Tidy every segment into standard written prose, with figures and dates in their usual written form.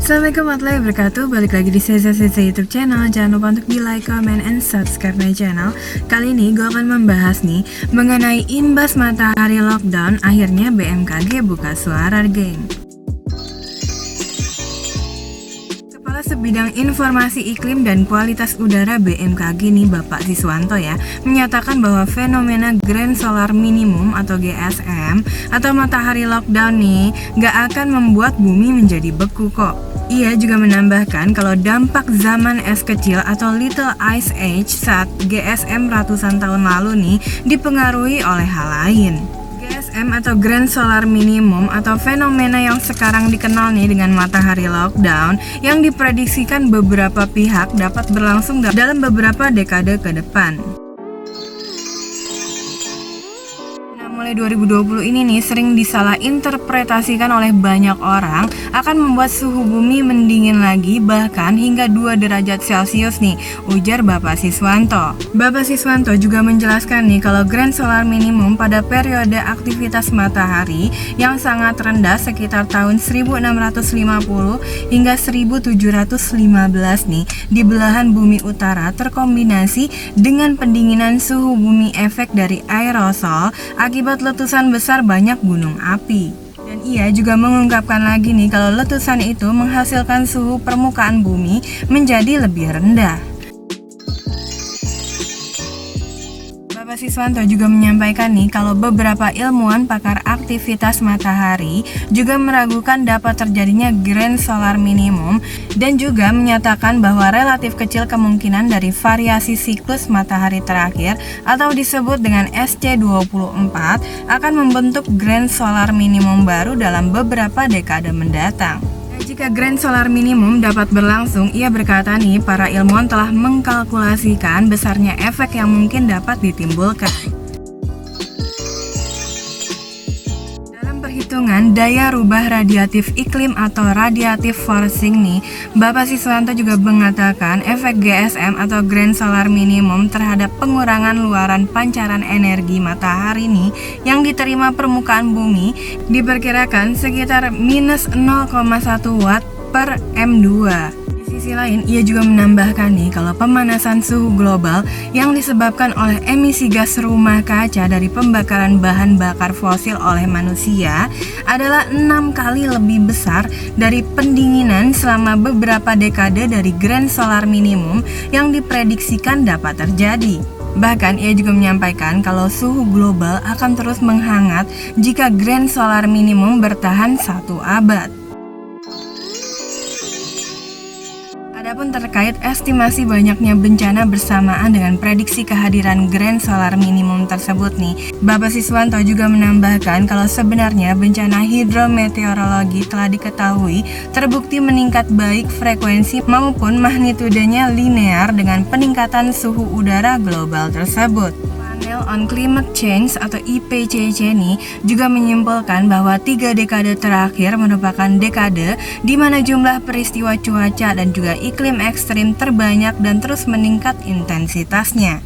Assalamualaikum warahmatullahi wabarakatuh. Balik lagi di Seza YouTube channel. Jangan lupa untuk di like, comment, and subscribe my channel. Kali ini gue akan membahas nih mengenai imbas matahari lockdown. Akhirnya BMKG buka suara, geng. Kepala Sebidang Informasi Iklim dan Kualitas Udara BMKG nih Bapak Siswanto ya, menyatakan bahwa fenomena Grand Solar Minimum atau GSM atau matahari lockdown nih gak akan membuat bumi menjadi beku kok. Ia juga menambahkan kalau dampak zaman es kecil atau Little Ice Age saat GSM ratusan tahun lalu nih dipengaruhi oleh hal lain. GSM atau Grand Solar Minimum atau fenomena yang sekarang dikenal nih dengan matahari lockdown yang diprediksikan beberapa pihak dapat berlangsung dalam beberapa dekade ke depan. Mulai 2020 ini nih sering disalah interpretasikan oleh banyak orang akan membuat suhu bumi mendingin lagi bahkan hingga 2 derajat Celcius nih, ujar Bapak Siswanto. Bapak Siswanto juga menjelaskan nih kalau Grand Solar Minimum pada periode aktivitas matahari yang sangat rendah sekitar tahun 1650 hingga 1715 nih di belahan bumi utara terkombinasi dengan pendinginan suhu bumi efek dari aerosol akibat letusan besar banyak gunung api. Dan ia juga mengungkapkan lagi nih kalau letusan itu menghasilkan suhu permukaan bumi menjadi lebih rendah. Bapak Siswanto juga menyampaikan nih kalau beberapa ilmuwan pakar aktivitas matahari juga meragukan dapat terjadinya Grand Solar Minimum dan juga menyatakan bahwa relatif kecil kemungkinan dari variasi siklus matahari terakhir atau disebut dengan SC24 akan membentuk Grand Solar Minimum baru dalam beberapa dekade mendatang. Jika Grand Solar Minimum dapat berlangsung, ia berkata nih, para ilmuwan telah mengkalkulasikan besarnya efek yang mungkin dapat ditimbulkan. Dalam perhitungan daya rubah radiatif iklim atau radiative forcing nih, Bapak Siswanto juga mengatakan efek GSM atau Grand Solar Minimum terhadap pengurangan luaran pancaran energi matahari nih yang diterima permukaan bumi diperkirakan sekitar minus 0,1 watt per M2. Di sisi lain, ia juga menambahkan nih kalau pemanasan suhu global yang disebabkan oleh emisi gas rumah kaca dari pembakaran bahan bakar fosil oleh manusia adalah 6 kali lebih besar dari pendinginan selama beberapa dekade dari Grand Solar Minimum yang diprediksikan dapat terjadi. Bahkan ia juga menyampaikan kalau suhu global akan terus menghangat jika Grand Solar Minimum bertahan 1 abad. Adapun terkait estimasi banyaknya bencana bersamaan dengan prediksi kehadiran Grand Solar Minimum tersebut nih, Bapak Siswanto juga menambahkan kalau sebenarnya bencana hidrometeorologi telah diketahui terbukti meningkat baik frekuensi maupun magnitudenya linear dengan peningkatan suhu udara global tersebut. Panel on Climate Change atau IPCC ini juga menyimpulkan bahwa 3 dekade terakhir merupakan dekade di mana jumlah peristiwa cuaca dan juga iklim ekstrim terbanyak dan terus meningkat intensitasnya.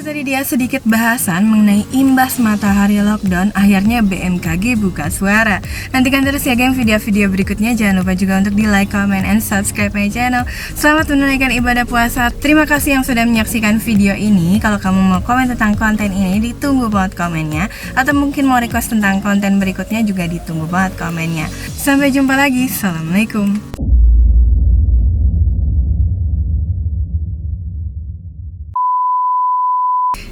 Tadi dia sedikit bahasan mengenai imbas matahari lockdown. Akhirnya BMKG buka suara. Nantikan terus ya geng video-video berikutnya. Jangan lupa juga untuk di like, comment, and subscribe my channel. Selamat menunaikan ibadah puasa. Terima kasih yang sudah menyaksikan video ini. Kalau kamu mau komen tentang konten ini, ditunggu banget komennya. Atau mungkin mau request tentang konten berikutnya, juga ditunggu banget komennya. Sampai jumpa lagi. Assalamualaikum.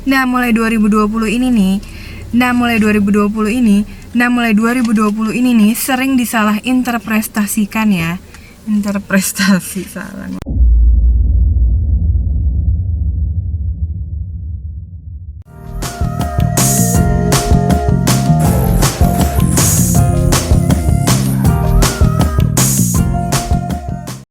Nah mulai 2020 ini nih sering disalah interpretasikan ya. Interpretasi salah.